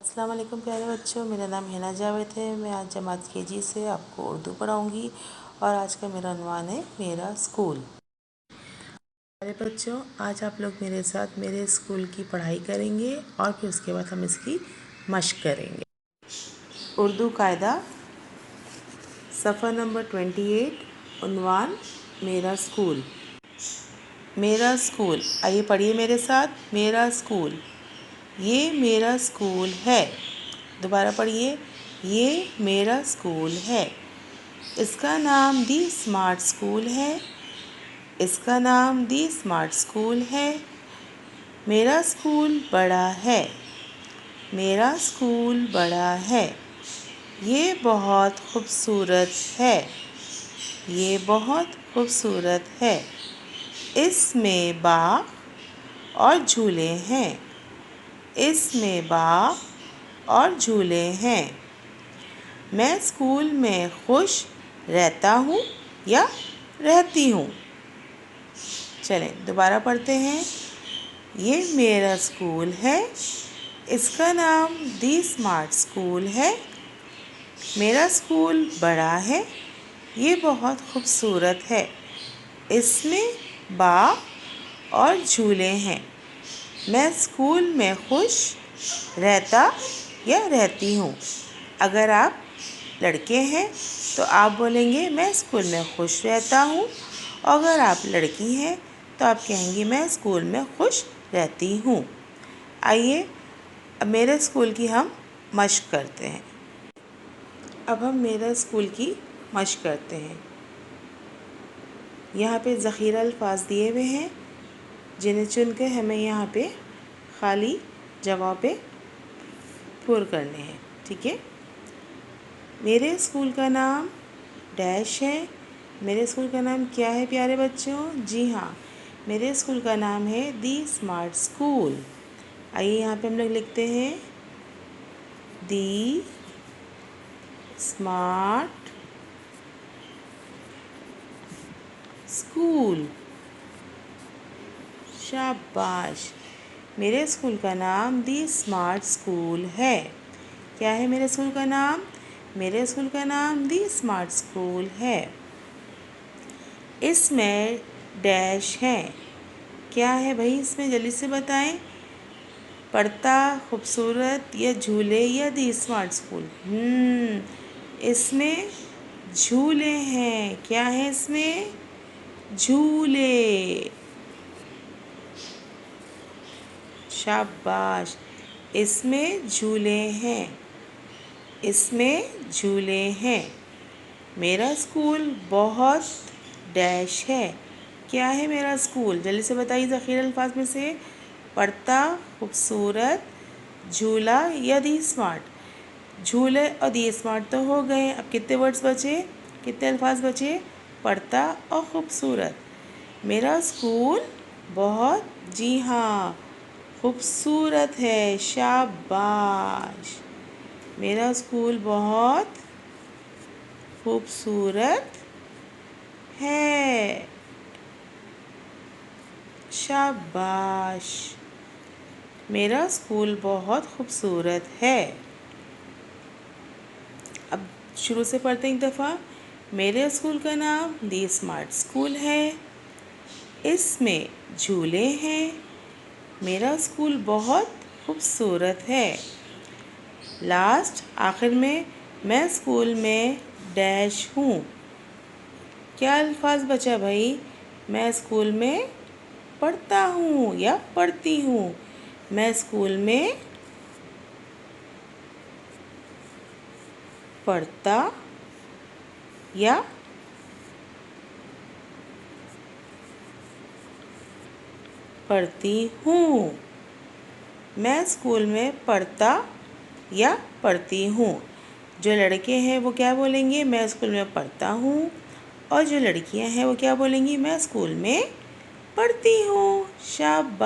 अस्सलाम वालेकुम प्यारे बच्चों, मेरा नाम हिना जावेद है। मैं आज जमात केजी से आपको उर्दू पढ़ाऊंगी और आज का मेरा उन्वान है मेरा स्कूल। प्यारे बच्चों, आज आप लोग मेरे साथ मेरे स्कूल की पढ़ाई करेंगे और फिर उसके बाद हम इसकी मश्क करेंगे। उर्दू कायदा सफ़ा नंबर 28, उन्वान मेरा स्कूल। मेरा स्कूल, आइए पढ़िए मेरे साथ। मेरा स्कूल, ये मेरा स्कूल है। दोबारा पढ़िए, ये मेरा स्कूल है। इसका नाम दी स्मार्ट स्कूल है। इसका नाम दी स्मार्ट स्कूल है। मेरा स्कूल बड़ा है। मेरा स्कूल बड़ा है। ये बहुत खूबसूरत है। ये बहुत खूबसूरत है। इसमें बाग और झूले हैं। इसमें बाग और झूले हैं। मैं स्कूल में खुश रहता हूँ या रहती हूँ। चलें दोबारा पढ़ते हैं। ये मेरा स्कूल है। इसका नाम दी स्मार्ट स्कूल है। मेरा स्कूल बड़ा है। ये बहुत खूबसूरत है। इसमें बाग और झूले हैं। मैं स्कूल में खुश रहता या रहती हूँ। अगर आप लड़के हैं तो आप बोलेंगे मैं स्कूल में खुश रहता हूँ, और अगर आप लड़की हैं तो आप कहेंगी मैं स्कूल में खुश रहती हूँ। आइए अब मेरे स्कूल की हम मश्क करते हैं। अब हम मेरे स्कूल की मश्क करते हैं। यहाँ पे ज़ख़ीरा अल्फाज दिए हुए हैं, जिन्हें चुन के हमें यहाँ पे खाली जगह पे पुर करने हैं। ठीक है। मेरे स्कूल का नाम डैश है। मेरे स्कूल का नाम क्या है प्यारे बच्चों? जी हाँ, मेरे स्कूल का नाम है दी स्मार्ट स्कूल। आइए यहाँ पे हम लोग लिखते हैं दी स्मार्ट स्कूल। शाबाश, मेरे स्कूल का नाम दी स्मार्ट स्कूल है। क्या है मेरे स्कूल का नाम? मेरे स्कूल का नाम दी स्मार्ट स्कूल है। इसमें डैश है। क्या है भाई इसमें, जल्दी से बताएं। पढ़ता, खूबसूरत या झूले या दी स्मार्ट स्कूल? इसमें झूले हैं। क्या है इसमें? झूले। शाबाश, इसमें झूले हैं। इसमें झूले हैं। मेरा स्कूल बहुत डैश है। क्या है मेरा स्कूल? जल्दी से बताइए ज़ख़ीरा अल्फाज में से। पढ़ता, खूबसूरत, झूला या दी स्मार्ट? झूले और दी स्मार्ट तो हो गए। अब कितने वर्ड्स बचे, कितने अल्फाज बचे? पढ़ता और खूबसूरत। मेरा स्कूल बहुत, जी हाँ, खूबसूरत है। शाबाश, मेरा स्कूल बहुत खूबसूरत है। शाबाश, मेरा स्कूल बहुत खूबसूरत है। अब शुरू से पढ़ते एक दफ़ा। मेरे स्कूल का नाम दी स्मार्ट स्कूल है। इसमें झूले हैं। मेरा स्कूल बहुत खूबसूरत है। लास्ट, आखिर में, मैं स्कूल में डैश हूँ। क्या अल्फाज बचा भाई? मैं स्कूल में पढ़ता हूँ या पढ़ती हूँ। मैं स्कूल में पढ़ता या पढ़ती हूँ। मैं स्कूल में पढ़ता या पढ़ती हूँ। जो लड़के हैं वो क्या बोलेंगे? मैं स्कूल में पढ़ता हूँ। और जो लड़कियाँ हैं वो क्या बोलेंगी? मैं स्कूल में पढ़ती हूँ। शाबाश।